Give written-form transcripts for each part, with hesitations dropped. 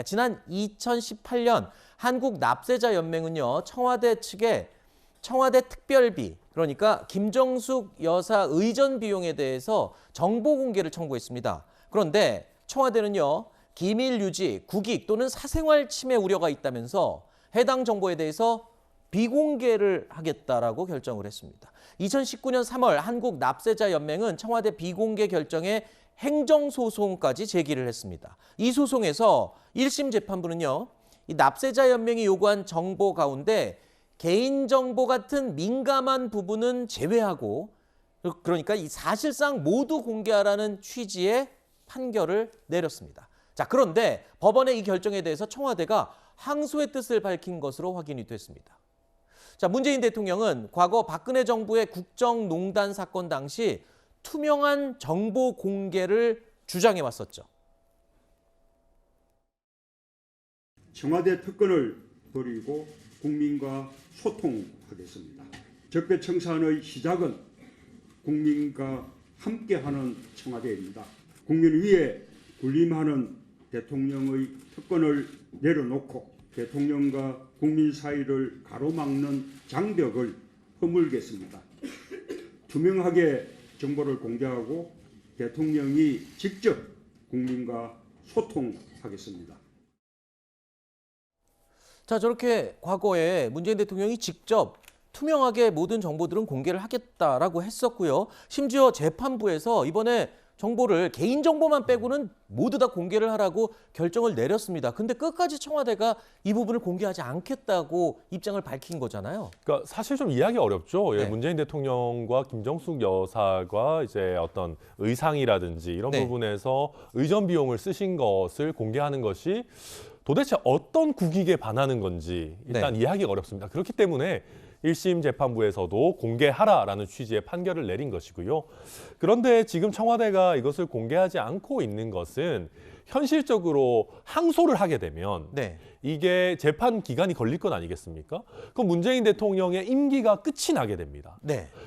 지난 2018년 한국납세자연맹은요, 청와대 측에 청와대 특별비, 그러니까 김정숙 여사 의전 비용에 대해서 정보 공개를 청구했습니다. 그런데 청와대는요, 기밀 유지, 국익 또는 사생활 침해 우려가 있다면서 해당 정보에 대해서 비공개를 하겠다라고 결정을 했습니다. 2019년 3월 한국납세자연맹은 청와대 비공개 결정에 행정소송까지 제기를 했습니다. 이 소송에서 1심 재판부는요, 이 납세자연맹이 요구한 정보 가운데 개인정보 같은 민감한 부분은 제외하고, 그러니까 이 사실상 모두 공개하라는 취지의 판결을 내렸습니다. 자, 그런데 법원의 이 결정에 대해서 청와대가 항소의 뜻을 밝힌 것으로 확인이 됐습니다. 자, 문재인 대통령은 과거 박근혜 정부의 국정농단 사건 당시 투명한 정보 공개를 주장해 왔었죠. 청와대 특권을 버리고 국민과 소통하겠습니다. 적폐청산의 시작은 국민과 함께하는 청와대입니다. 국민 위에 군림하는 대통령의 특권을 내려놓고 대통령과 국민 사이를 가로막는 장벽을 허물겠습니다. 투명하게 정보를 공개하고 대통령이 직접 국민과 소통하겠습니다. 자, 저렇게 과거에 문재인 대통령이 직접 투명하게 모든 정보들은 공개를 하겠다라고 했었고요. 심지어 재판부에서 이번에 정보를 개인정보만 빼고는 모두 다 공개를 하라고 결정을 내렸습니다. 근데 끝까지 청와대가 이 부분을 공개하지 않겠다고 입장을 밝힌 거잖아요. 그러니까 사실 좀 이해하기 어렵죠. 네. 문재인 대통령과 김정숙 여사가 이제 어떤 의상이라든지 이런 네. 부분에서 의전 비용을 쓰신 것을 공개하는 것이 도대체 어떤 국익에 반하는 건지 일단 이해하기가 어렵습니다. 그렇기 때문에 1심 재판부에서도 공개하라라는 취지의 판결을 내린 것이고요. 그런데 지금 청와대가 이것을 공개하지 않고 있는 것은 현실적으로 항소를 하게 되면 이게 재판 기간이 걸릴 건 아니겠습니까? 그럼 문재인 대통령의 임기가 끝이 나게 됩니다.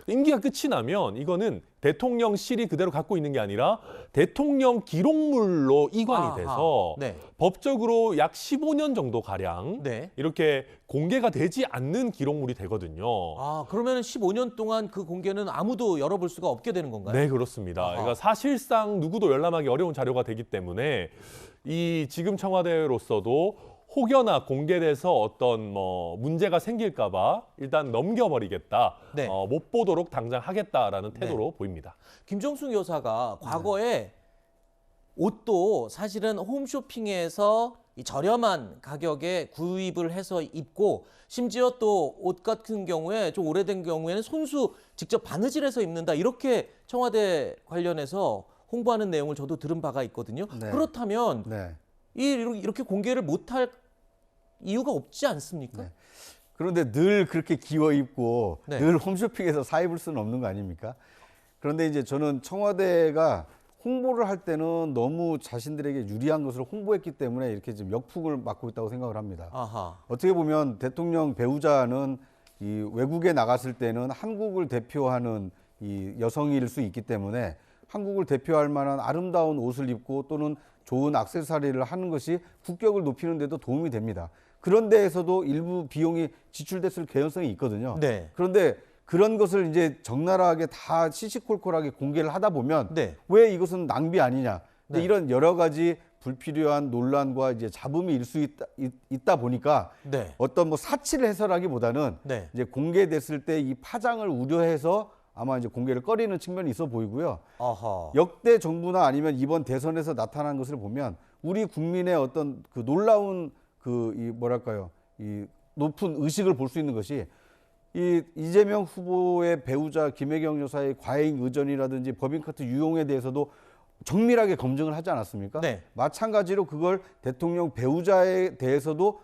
임기가 끝이 나면 이거는 대통령실이 그대로 갖고 있는 게 아니라 대통령 기록물로 이관이 돼서 법적으로 약 15년 정도 가량 이렇게 공개가 되지 않는 기록물이 되거든요. 아, 그러면 15년 동안 그 공개는 아무도 열어볼 수가 없게 되는 건가요? 네, 그렇습니다. 그러니까 사실상 누구도 열람하기 어려운 자료가 되기 때문에 이 지금 청와대로서도 혹여나 공개돼서 어떤 문제가 생길까 봐 일단 넘겨버리겠다. 못 보도록 당장 하겠다라는 태도로 보입니다. 김정숙 여사가 과거에 옷도 사실은 홈쇼핑에서 이 저렴한 가격에 구입을 해서 입고, 심지어 또 옷 같은 경우에 좀 오래된 경우에는 손수 직접 바느질해서 입는다, 이렇게 청와대 관련해서 홍보하는 내용을 저도 들은 바가 있거든요. 그렇다면 이렇게 공개를 못할 이유가 없지 않습니까? 그런데 늘 그렇게 기워 입고 늘 홈쇼핑에서 사 입을 수는 없는 거 아닙니까? 그런데 이제 저는 청와대가 홍보를 할 때는 너무 자신들에게 유리한 것을 홍보했기 때문에 이렇게 좀 역풍을 맞고 있다고 생각을 합니다. 어떻게 보면 대통령 배우자는 이 외국에 나갔을 때는 한국을 대표하는 이 여성일 수 있기 때문에 한국을 대표할 만한 아름다운 옷을 입고 또는 좋은 액세서리를 하는 것이 국격을 높이는 데도 도움이 됩니다. 그런 데에서도 일부 비용이 지출됐을 개연성이 있거든요. 그런데 그런 것을 이제 적나라하게 다 시시콜콜하게 공개를 하다 보면 왜 이것은 낭비 아니냐. 이런 여러 가지 불필요한 논란과 이제 잡음이 일 수 있다 보니까 어떤 사치를 해서라기보다는 이제 공개됐을 때 이 파장을 우려해서 아마 이제 공개를 꺼리는 측면이 있어 보이고요. 역대 정부나 아니면 이번 대선에서 나타난 것을 보면 우리 국민의 어떤 그 놀라운 이 높은 의식을 볼 수 있는 것이 이 이재명 후보의 배우자 김혜경 여사의 과잉 의전이라든지 법인카드 유용에 대해서도 정밀하게 검증을 하지 않았습니까? 마찬가지로 그걸 대통령 배우자에 대해서도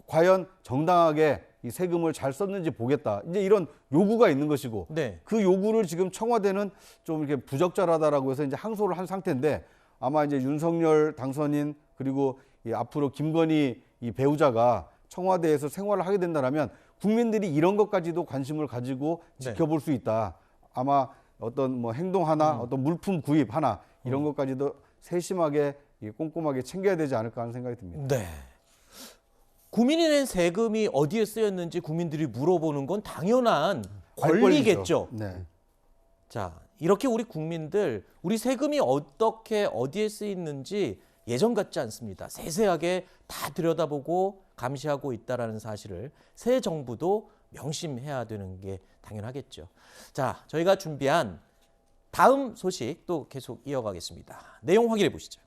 과연 정당하게 이 세금을 잘 썼는지 보겠다. 이제 이런 요구가 있는 것이고 그 요구를 지금 청와대는 좀 이렇게 부적절하다라고 해서 이제 항소를 한 상태인데, 아마 이제 윤석열 당선인 그리고 앞으로 김건희 이 배우자가 청와대에서 생활을 하게 된다면 국민들이 이런 것까지도 관심을 가지고 지켜볼 수 있다. 아마 어떤 행동 하나, 어떤 물품 구입 하나 이런 것까지도 세심하게 이게 꼼꼼하게 챙겨야 되지 않을까 하는 생각이 듭니다. 네. 국민이 낸 세금이 어디에 쓰였는지 국민들이 물어보는 건 당연한 권리겠죠. 네. 자, 이렇게 우리 국민들 우리 세금이 어떻게 어디에 쓰이는지 예전 같지 않습니다. 세세하게 다 들여다보고 감시하고 있다라는 사실을 새 정부도 명심해야 되는 게 당연하겠죠. 자, 저희가 준비한 다음 소식 또 계속 이어가겠습니다. 내용 확인해 보시죠.